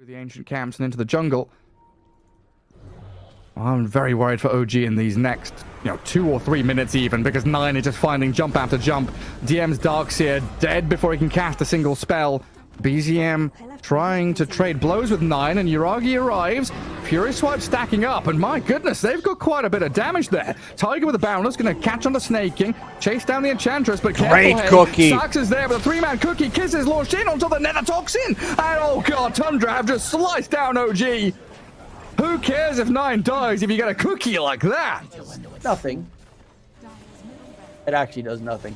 through the ancient camps and into the jungle. I'm very worried for OG in these next, 2 or 3 minutes even, because 9 is just finding jump after jump. DM's Darkseer dead before he can cast a single spell. BZM trying to trade blows with 9, and Yuragi arrives. Fury Swipe stacking up, and my goodness, they've got quite a bit of damage there. Tiger with a Boundless, going to catch on the Snaking, chase down the Enchantress, but great cookie. Sax is there, but the 3-man cookie kisses launched in onto the Nether Toxin, and oh god, Tundra have just sliced down OG. Who cares if 9 dies if you get a cookie like that? Nothing. It actually does nothing.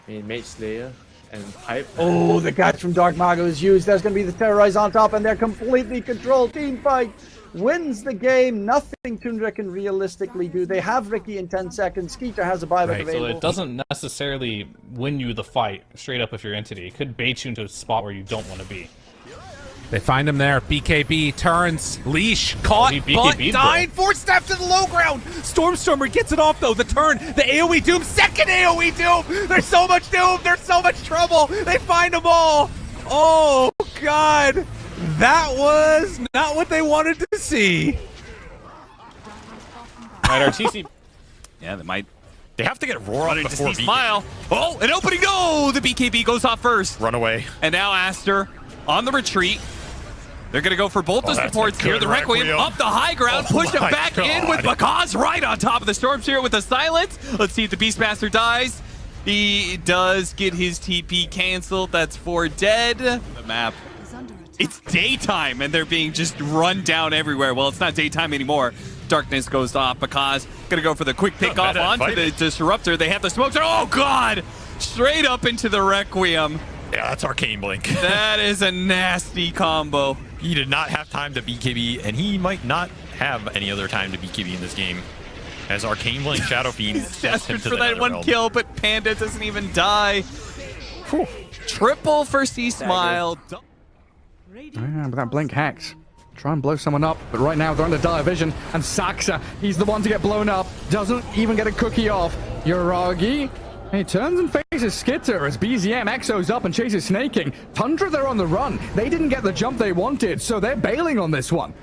I mean, Mage Slayer and Pipe. Oh, the catch from Dark Mago is used. There's going to be the Terrorize on top, and they're completely controlled. Teamfight wins the game. Nothing Tundra can realistically do. They have Ricky in 10 seconds. Skeeter has a buyback available. So it doesn't necessarily win you the fight straight up if you're Entity. It could bait you into a spot where you don't want to be. They find him there. BKB turns. Leash. Caught. But dying. 4 steps to the low ground. Stormstormer gets it off, though. The turn. The AoE Doom. Second AoE Doom. There's so much Doom. There's so much trouble. They find them all. Oh, God. That was not what they wanted to see. Right, RTC. Yeah, they have to get Roar on before Smile. Oh, an opening. No, the BKB goes off first. Run away. And now Aster on the retreat. They're going to go for both the supports here. The Requiem up the high ground, push him back in with Bakaz right on top of the Stormseer with the silence. Let's see if the Beastmaster dies. He does get his TP canceled. That's 4 dead. The map. It's daytime, and they're being just run down everywhere. Well, it's not daytime anymore. Darkness goes off. Bakaz going to go for the quick pick off onto the Disruptor. They have the smokes. Oh, God! Straight up into the Requiem. Yeah, that's Arcane Blink. That is a nasty combo. He did not have time to BKB, and he might not have any other time to BKB in this game. As Arcane Blink Shadow Fiend sets him to for the that one realm. kill, but Panda doesn't even die. Whew. Triple for C-Smile. Yeah, but that Blink hacks. Try and blow someone up, but right now they're under dire vision, and Saxa, he's the one to get blown up, doesn't even get a cookie off. Yuragi, he turns and faces Skitter as BZM exos up and chases Snaking. Tundra, they're on the run. They didn't get the jump they wanted, so they're bailing on this one.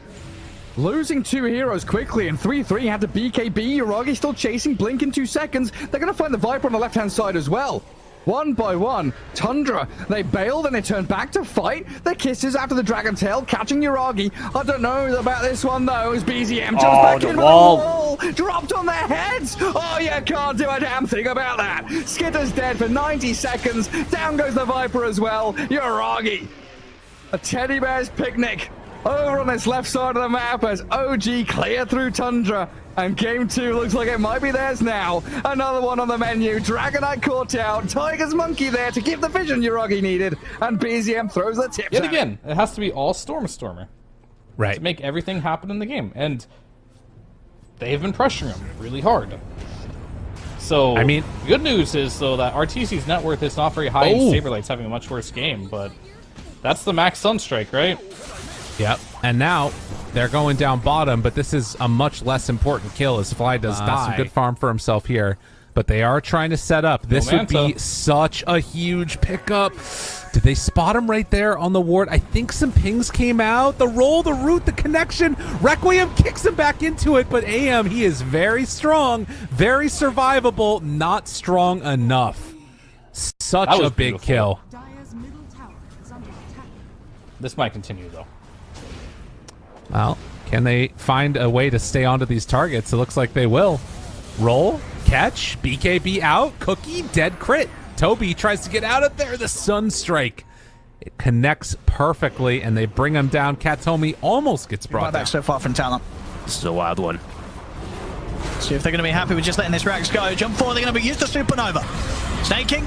Losing 2 heroes quickly, and 3-3 had to BKB. Yuragi still chasing Blink in 2 seconds. They're going to find the Viper on the left-hand side as well. One by one, Tundra, they bailed and they turned back to fight. Their kisses after the Dragon Tail, catching Yuragi. I don't know about this one though, as BZM jumps back in with the wall. Dropped on their heads. Oh, you can't do a damn thing about that. Skitter's dead for 90 seconds. Down goes the Viper as well. Yuragi. A teddy bear's picnic over on this left side of the map as OG clear through Tundra. And game 2 looks like it might be theirs now. Another one on the menu. Dragonite caught out. Tiger's Monkey there to give the vision Yuragi needed. And BZM throws the tips Yet again, it has to be all Stormer. Right. To make everything happen in the game. And they've been pressuring him really hard. So, I mean, good news is, though, that RTC's net worth is not very high, and Saberlight's having a much worse game. But that's the max Sunstrike, right? Yep. And now they're going down bottom, but this is a much less important kill as Fly does die. Some good farm for himself here, but they are trying to set up. This would be such a huge pickup. Did they spot him right there on the ward? I think some pings came out. The roll, the root, the connection. Requiem kicks him back into it, but AM, he is very strong, very survivable, not strong enough. Such a big kill. This might continue, though. Well, can they find a way to stay onto these targets? It looks like they will. Roll, catch, BKB out, Cookie, dead crit. Toby tries to get out of there. The Sunstrike. It connects perfectly, and they bring him down. Katomi almost gets brought down. Back so far from Talon. This is a wild one. See if they're going to be happy with just letting this Rax go. Jump forward, they're going to use the Supernova. Snaking.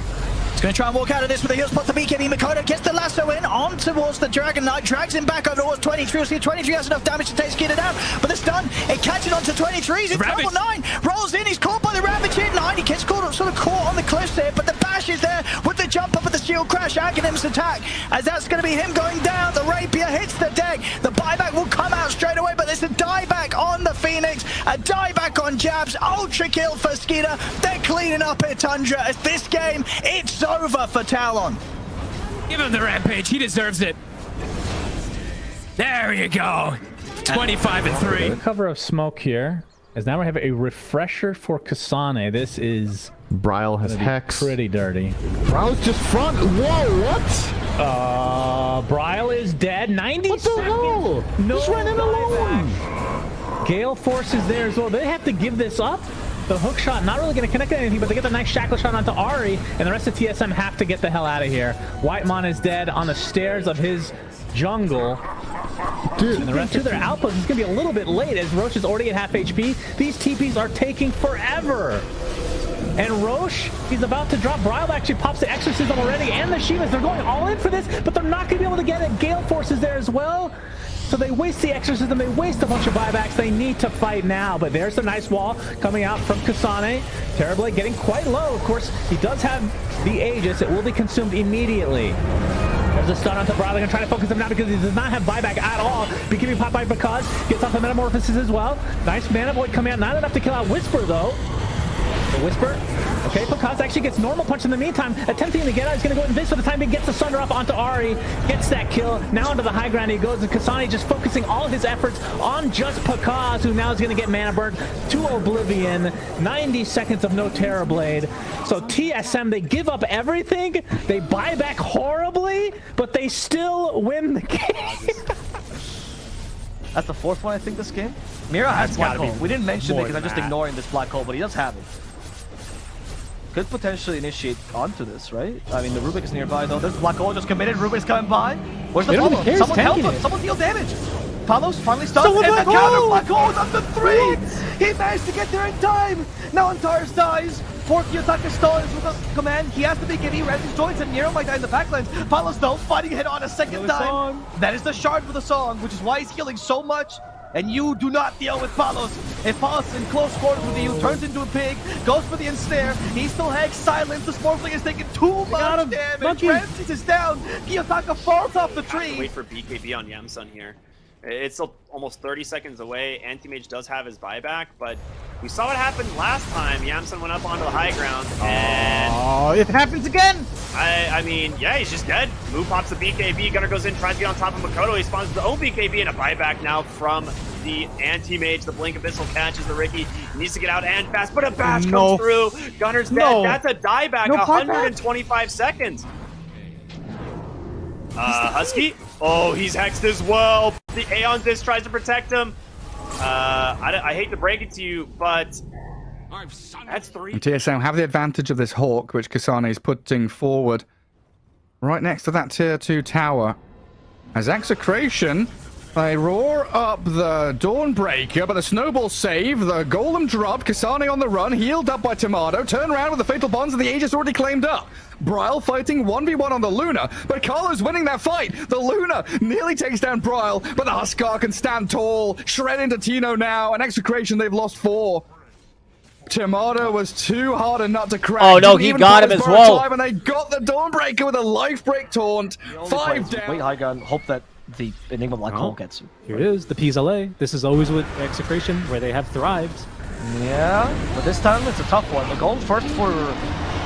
He's going to try and walk out of this with a heel spot to BKB. Makoto gets the lasso in on towards the Dragon Knight, drags him back over towards 23. We'll see if 23 has enough damage to take Skeeter down, but the stun, it catches onto 23. He's in trouble. 9 rolls in, he's caught by the Ravage here. 9, he gets caught, sort of caught on the cliffs there, but the bash is there with the jump up of the shield crash. Aghanim's attack, as that's going to be him going down. The Rapier hits the deck. The buyback will come out straight away, but there's a dieback on the Phoenix, a dieback on Jabs. Ultra kill for Skeeter. They're cleaning up here, Tundra, as this game, it's over for Talon. Give him the rampage. He deserves it. There you go. 25 and 3. The cover of smoke here, as now we have a refresher for Kasane. This is Bryle has Hex. Pretty dirty. Bryle's just front. Whoa, what? Bryle is dead. 90 What the hell? No Just ran in alone. Gale Force is there as well. They have to give this up. The hook shot not really going to connect to anything, but they get the nice shackle shot onto Ari, and the rest of TSM have to get the hell out of here. Whitemon is dead on the stairs of his jungle. Dude, and the rest of their outpost is going to be a little bit late as Roche is already at half HP. These TPs are taking forever. And Roche, he's about to drop. Bryle actually pops the Exorcism already and the Shivas. They're going all in for this, but they're not going to be able to get it. Gale Force is there as well. So they waste the Exorcism, they waste a bunch of buybacks. They need to fight now, but there's the nice wall coming out from Kasane. Terrorblade getting quite low. Of course, he does have the Aegis. It will be consumed immediately. There's a stun onto Bryle. They're going to try to focus him now because he does not have buyback at all. BKB pop by because gets off the Metamorphosis as well. Nice Mana Void coming out. Not enough to kill out Whisper, though. The Whisper. Okay, Pakaz actually gets normal punch in the meantime. Attempting to get out. He's going to go Invis for the time being. Gets the Sunder off onto Ari. Gets that kill. Now onto the high ground he goes. And Kasane just focusing all his efforts on just Pakaz, who now is going to get mana burn to oblivion. 90 seconds of no Terrorblade. So TSM, they give up everything. They buy back horribly, but they still win the game. That's the fourth one, I think, this game. Mira has black hole. We didn't mention it because I'm just ignoring this black hole, but he does have it. Could potentially initiate onto this, right? I mean, the Rubik is nearby, though. There's black hole just committed. Rubik's coming by. Where's the follow? Someone help him. Someone deal damage. Palos finally stunned, and the counter black hole is up to 3! He managed to get there in time! Now Antares dies! Forky Otaka stalls with a command. He has to be giving Randy's joints, and Nero might die in the backlines. Palos, though, fighting head on a second time. That is the shard for the song, which is why he's healing so much. And you do not deal with Palos. If Palos is in close quarters with you, turns into a pig, goes for the ensnare, he still has silence. The Sporfling is taking too much damage. Ramses is down. Kiyotaka falls off the tree. Wait for BKB on Yamsun here. It's still almost 30 seconds away. Anti-Mage does have his buyback, but we saw what happened last time. Yamsun went up onto the high ground, and... Oh, it happens again! I mean, yeah, he's just dead. Moo pops the BKB, Gunner goes in, tries to get on top of Makoto. He spawns his own BKB and a buyback now from the Anti-Mage. The Blink Abyssal catches the Ricky. He needs to get out and fast, but a bash comes through. Gunner's dead. That's a dieback, 125 seconds. Husky? Oh, he's hexed as well. The Aeon Disc tries to protect him. I hate to break it to you, but that's 3. And TSM have the advantage of this Hawk, which Kasane is putting forward right next to that tier 2 tower. As Execration, they roar up the Dawnbreaker, but the Snowball save, the Golem drop, Kasane on the run, healed up by Tomato, turn around with the Fatal Bonds and the Aegis already claimed up. Bryle fighting 1v1 on the Luna, but Carlo's winning that fight. The Luna nearly takes down Bryle, but the Huskar can stand tall, shred into Tino now, and Execration, they've lost 4. Tomato was too hard a nut to crack. Oh no, he got him as well. And they got the Dawnbreaker with a life break taunt. 5 down. Wait, high gun, hope that the Enigma Black Hole gets him. Here it is, the PSLA. This is always with Execration, where they have thrived. Yeah, but this time it's a tough one. They're going first for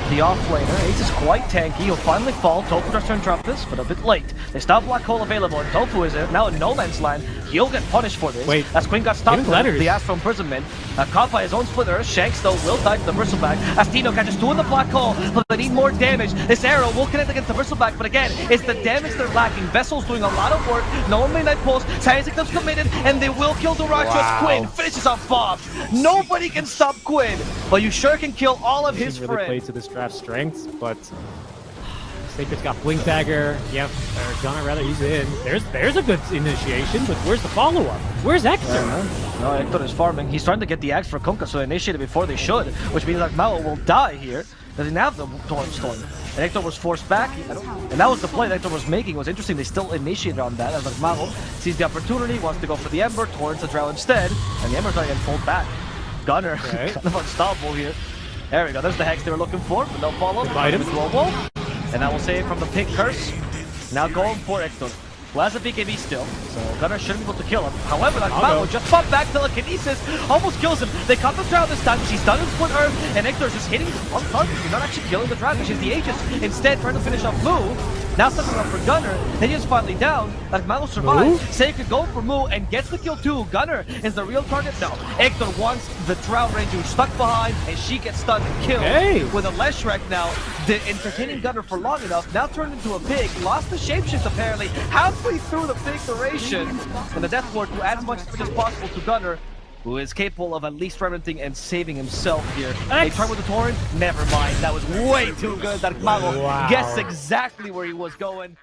the offlaner. Ace is quite tanky. He'll finally fall. Tofu tries to interrupt this, but a bit late. They stop Black Hole available, and Tofu is now in no man's land. He'll get punished for this. Wait, as Queen got stopped with the Astral Imprisonment. Caught by his own splitter. Shanks, though, will die to the Bristleback. As Tino catches 2 in the Black Hole, but they need more damage. This arrow will connect against the Bristleback, but again, it's the damage they're lacking. Vessel's doing a lot of work. No one Midnight Pulse. Science committed, and they will kill Durachos. Wow. Quinn finishes off Bob. Nobody can stop Quinn, but you sure can kill all of his really friends. play to this draft strengths, but Sacred's got Blink Dagger. Yep, or Gunner rather, he's in. There's a good initiation, but where's the follow-up? Where's Hector? No, Hector is farming. He's trying to get the axe for Kunkka, so they initiated before they should, which means that Mao will die here. Doesn't have the Torrent Storm. And Hector was forced back, and that was the play that Hector was making. It was interesting, they still initiated on that, as like Mao sees the opportunity, wants to go for the Ember, Torrents the Drow instead, and the Ember's not getting pulled back. Gunner, kind of unstoppable here. There we go, there's the Hex they were looking for, but no follow-up. Global, and that will save from the Pig Curse. Now going for Hector, who has a BKB still, so Gunner shouldn't be able to kill him. However, that Mao just popped back, telekinesis, almost kills him. They cut the Drow this time, she's done in Split Earth, and Hector is just hitting on target. You're not actually killing the Drow, she's the Aegis. Instead, trying to finish off Moo. Now setting up for Gunner. Then he's finally down. Like Mago survives. Say could go for Moo and gets the kill too. Gunner is the real target. No. Hector wants the Drow Ranger who's stuck behind, and she gets stunned and killed with a Leshrac now. The entertaining Gunner for long enough. Now turned into a pig. Lost the shapeshift apparently. Halfway through the pig duration. And the Death Lord to add as much damage as possible to Gunner, who is capable of at least reventing and saving himself here. They try with the Torrent? Never mind. That was way too good. That Mago guessed exactly where he was going.